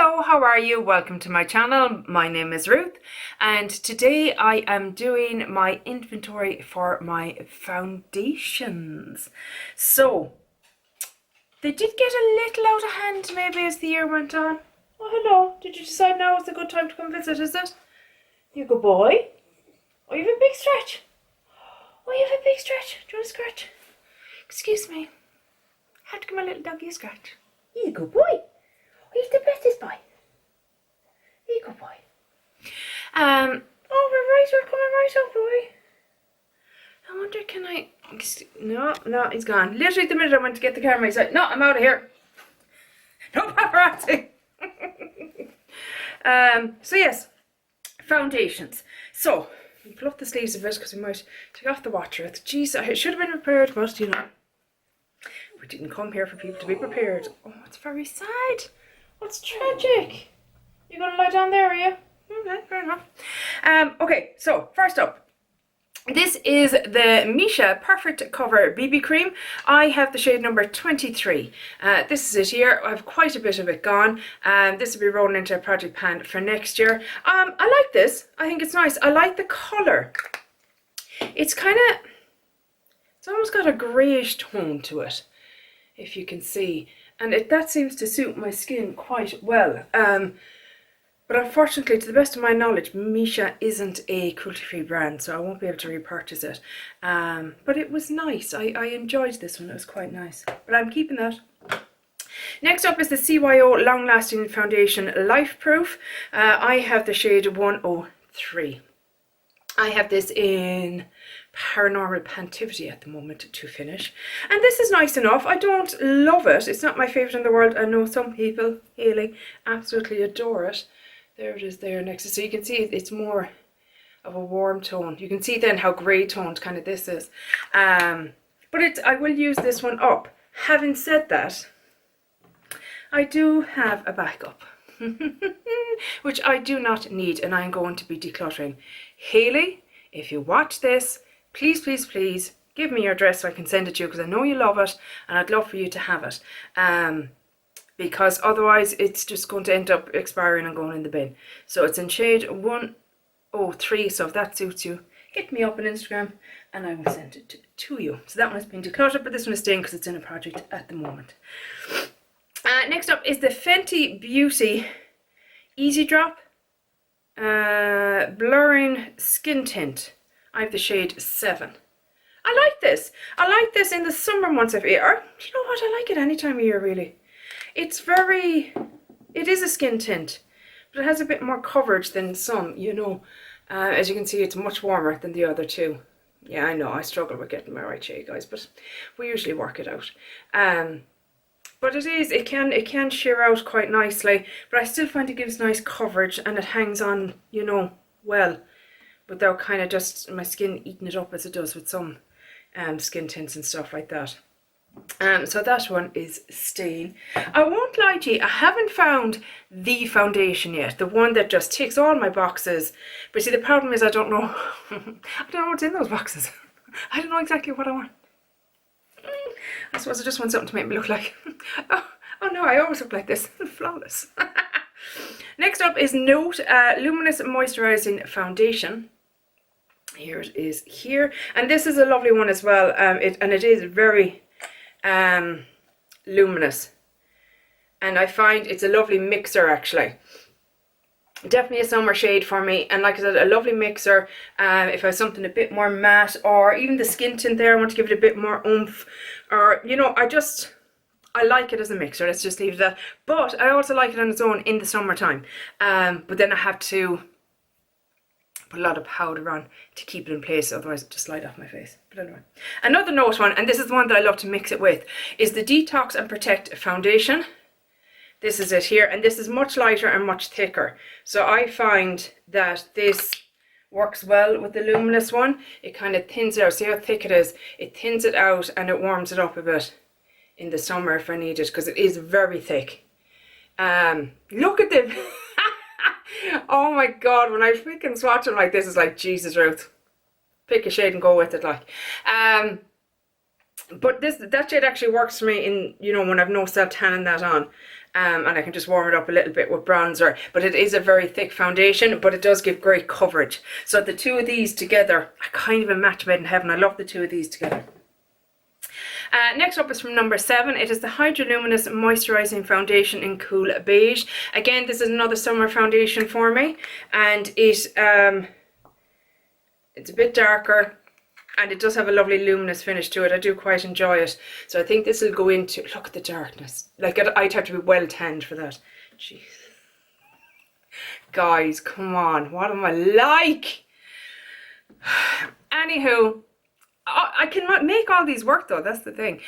Hello, how are you? Welcome to my channel. My name is Ruth and today I am doing my inventory for my foundations. So, they did get a little out of hand maybe as the year went on. Oh, hello. Did you decide now is a good time to come visit, is it? You good boy? Oh, you have a big stretch. Oh, you have a big stretch. Do you want a scratch? Excuse me. I have to give my little doggy a scratch. You good boy. He's the bestest boy. You good boy. Oh, we're coming right up, boy. I wonder, can I... No, he's gone. Literally the minute I went to get the camera, he's like, no, I'm out of here. No paparazzi. So yes, foundations. So, we pull up the sleeves of it because we might take off the watcher. Jeez, I should have been prepared, but you know, we didn't come here for people to be prepared. Oh, it's very sad. What's tragic? You gonna lie down there, are you? Okay, fair enough. Okay, so first up, this is the Misha Perfect Cover BB Cream. I have the shade number 23. This is it here. I have quite a bit of it gone. This will be rolling into a project pan for next year. I like this. I think it's nice. I like the colour. It's almost got a greyish tone to it, if you can see. And that seems to suit my skin quite well. But unfortunately, to the best of my knowledge, Misha isn't a cruelty-free brand, so I won't be able to repurchase it. But it was nice. I enjoyed this one. It was quite nice. But I'm keeping that. Next up is the CYO Long Lasting Foundation Life Proof. I have the shade 103. I have this in Paranormal Pantivity at the moment to finish, and this is nice enough. I don't love it. It's not my favourite in the world. I know some people, Haley, absolutely adore it. There it is there next to, so you can see it's more of a warm tone. You can see then how grey toned kind of this is. But I will use this one up. Having said that, I do have a backup. Which I do not need, and I'm going to be decluttering. Haley, if you watch this, please, please, please give me your address so I can send it to you, because I know you love it and I'd love for you to have it. Because otherwise it's just going to end up expiring and going in the bin. So it's in shade 103, so if that suits you, hit me up on Instagram and I will send it to you. So that one has been decluttered, but this one is staying because it's in a project at the moment. Next up is the Fenty Beauty Easy Drop Blurring Skin Tint. I have the shade 7. I like this. I like this in the summer months of year. You know what? I like it any time of year, really. It is a skin tint, but it has a bit more coverage than some, you know. As you can see, it's much warmer than the other two. Yeah, I know, I struggle with getting my right shade, guys, but we usually work it out. But it can sheer out quite nicely, but I still find it gives nice coverage and it hangs on, you know, well, without kind of just my skin eating it up as it does with some skin tints and stuff like that. So that one is staying. I won't lie to you, I haven't found the foundation yet, the one that just ticks all my boxes. But see, the problem is I don't know, I don't know what's in those boxes. I don't know exactly what I want. I suppose I just want something to make me look like, oh no, I always look like this, flawless. Next up is Note Luminous Moisturizing Foundation. Here it is here, and this is a lovely one as well. It is very luminous, and I find it's a lovely mixer actually. Definitely a summer shade for me, and like I said, a lovely mixer. If I have something a bit more matte, or even the skin tint there, I want to give it a bit more oomph, or you know, I like it as a mixer, let's just leave it at that. But I also like it on its own in the summertime. But then I have to put a lot of powder on to keep it in place, otherwise it just slide off my face. But anyway, another Note one, and this is the one that I love to mix it with, is the Detox and Protect Foundation. This is it here, and this is much lighter and much thicker. So I find that this works well with the luminous one. It kind of thins it out. See how thick it is? It thins it out and it warms it up a bit in the summer if I need it, because it is very thick. Look at the oh my god, when I freaking swatch them like this, it's like, Jesus, Ruth, pick a shade and go with it, like. But that shade actually works for me in, you know, when I've no self tanning that on. and I can just warm it up a little bit with bronzer. But it is a very thick foundation, but it does give great coverage. So the two of these together are kind of a match made in heaven. I love the two of these together. Next up is from number 7. It is the Hydroluminous Moisturising Foundation in Cool Beige. Again, this is another summer foundation for me, and it's a bit darker, and it does have a lovely luminous finish to it. I do quite enjoy it. So I think this will go into, look at the darkness. Like, I'd have to be well tanned for that. Jeez. Guys, come on. What am I like? Anywho, I can make all these work though, that's the thing.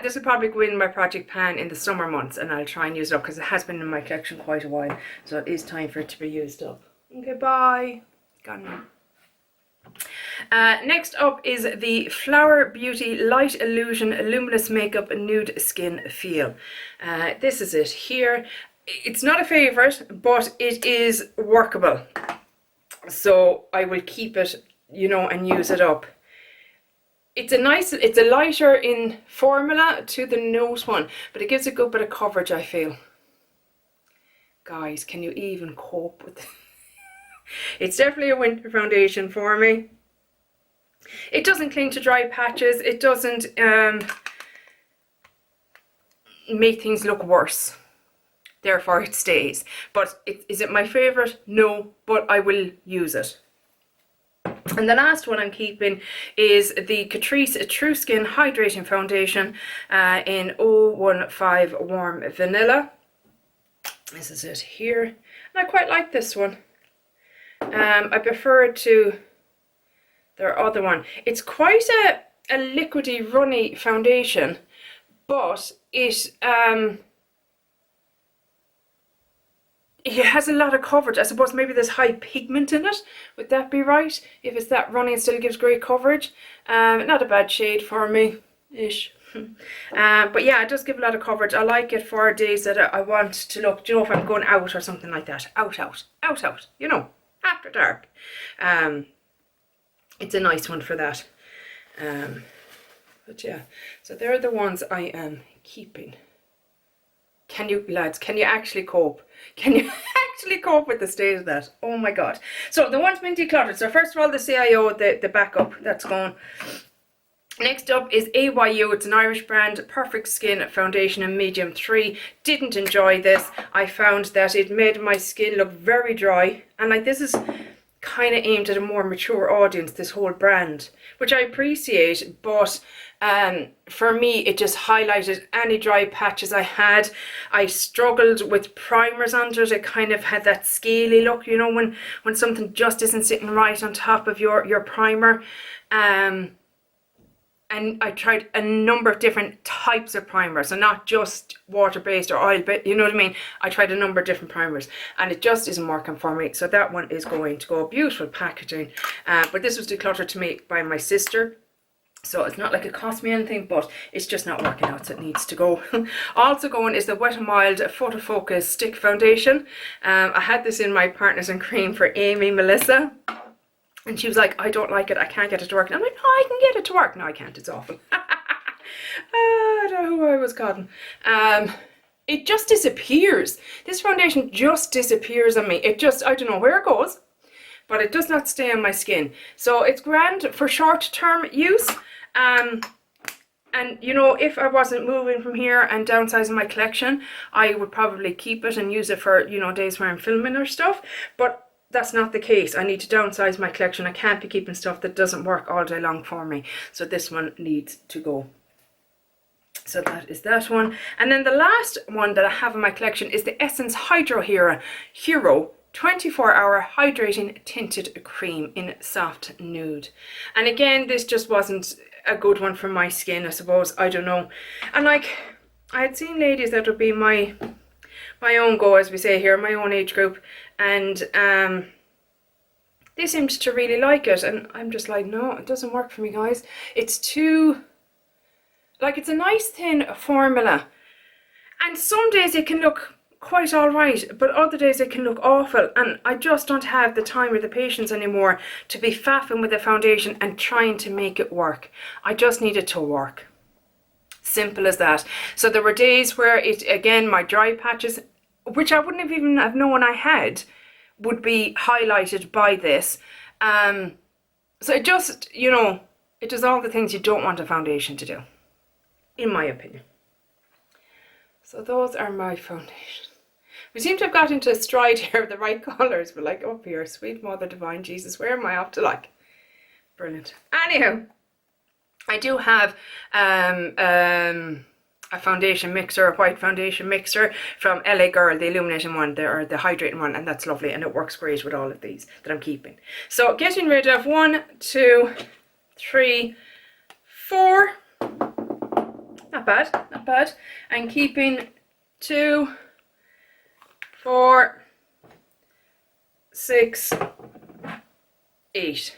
This will probably go in my project pan in the summer months, and I'll try and use it up because it has been in my collection quite a while. So it is time for it to be used up. Okay, bye. Gone now. Next up is the Flower Beauty Light Illusion Luminous Makeup Nude Skin Feel. This is it here. It's not a favourite, but it is workable. So I will keep it, you know, and use it up. It's a lighter in formula to the Nose one, but it gives a good bit of coverage, I feel. Guys, can you even cope with it? It's definitely a winter foundation for me. It doesn't cling to dry patches. It doesn't make things look worse. Therefore, it stays. But is it my favourite? No, but I will use it. And the last one I'm keeping is the Catrice True Skin Hydrating Foundation in 015 Warm Vanilla. This is it here. And I quite like this one. I prefer it to their other one. It's quite a liquidy, runny foundation, but it has a lot of coverage. I suppose maybe there's high pigment in it. Would that be right? If it's that runny, it still gives great coverage. Not a bad shade for me, ish. But yeah, it does give a lot of coverage. I like it for days that I want to look, you know, if I'm going out or something like that. Out, you know, after dark. It's a nice one for that. But yeah, so they're the ones I am keeping. Can you, lads, can you actually cope? Can you actually cope with the state of that? Oh my God. So the one's been decluttered. So first of all, the CIO, the backup, that's gone. Next up is AYU. It's an Irish brand, Perfect Skin Foundation in medium 3. Didn't enjoy this. I found that it made my skin look very dry. And like, this is kind of aimed at a more mature audience, this whole brand, which I appreciate, but for me it just highlighted any dry patches I had. I struggled with primers under it. It kind of had that scaly look, you know, when something just isn't sitting right on top of your primer. And I tried a number of different types of primers, so not just water-based or oil-based, you know what I mean? I tried a number of different primers, and it just isn't working for me. So that one is going to go. Beautiful packaging. But this was decluttered to me by my sister. So it's not like it cost me anything, but it's just not working out, so it needs to go. Also going is the Wet n Wild Photo Focus Stick Foundation. I had this in my Partners in Cream for Amy Melissa. And she was like, I don't like it, I can't get it to work. And I'm like, no, I can get it to work. No, I can't, it's awful. I don't know who I was caught. It just disappears. This foundation just disappears on me. It just, I don't know where it goes, but it does not stay on my skin. So it's grand for short-term use. And you know, if I wasn't moving from here and downsizing my collection, I would probably keep it and use it for, you know, days where I'm filming or stuff. But that's not the case. I need to downsize my collection. I can't be keeping stuff that doesn't work all day long for me. So this one needs to go. So that is that one. And then the last one that I have in my collection is the Essence Hydro Hero 24-hour hydrating tinted cream in soft nude. And again, this just wasn't a good one for my skin, I suppose. I don't know. And like, I had seen ladies that would be my own go, as we say here, my own age group, and they seemed to really like it, and I'm just like, no, it doesn't work for me, guys. It's too, like, it's a nice thin formula, and some days it can look quite all right, but other days it can look awful, and I just don't have the time or the patience anymore to be faffing with a foundation and trying to make it work. I just need it to work. Simple as that. So there were days where it, again, my dry patches, which I wouldn't have even have known I had, would be highlighted by this. So it just, you know, it does all the things you don't want a foundation to do, in my opinion. So those are my foundations. We seem to have got into a stride here of the right colours. We're like, up here, sweet Mother Divine Jesus, where am I off to like? Brilliant. Anyhow, I do have a foundation mixer, a white foundation mixer from LA Girl, the illuminating one, or the hydrating one, and that's lovely, and it works great with all of these that I'm keeping. So getting rid of 1, 2, 3, 4. Not bad, not bad. And keeping 2, 4, 6, 8.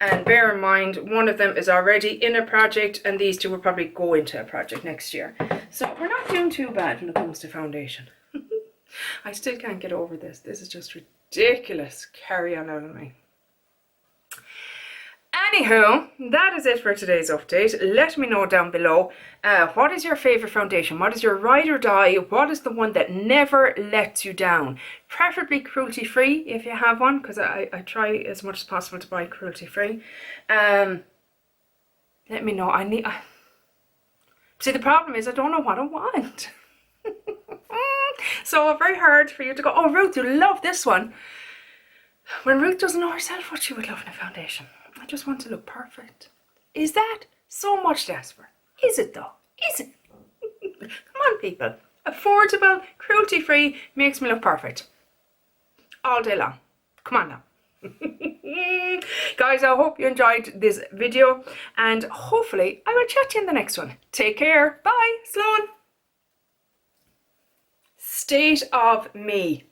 And bear in mind, one of them is already in a project, and these two will probably go into a project next year. So we're not doing too bad when it comes to foundation. I still can't get over this. This is just ridiculous. Carry on out of me. Anywho, that is it for today's update. Let me know down below, what is your favourite foundation? What is your ride or die? What is the one that never lets you down? Preferably cruelty free if you have one, because I try as much as possible to buy cruelty free. Let me know. See, the problem is I don't know what I want. So very hard for you to go, oh Ruth, you love this one, when Ruth doesn't know herself what she would love in a foundation. I just want to look perfect. Is that so much to ask for? Is it though? Is it? Come on people. Affordable, cruelty free, makes me look perfect. All day long. Come on now. Guys, I hope you enjoyed this video, and hopefully I will chat to you in the next one. Take care. Bye. Sloan. State of me.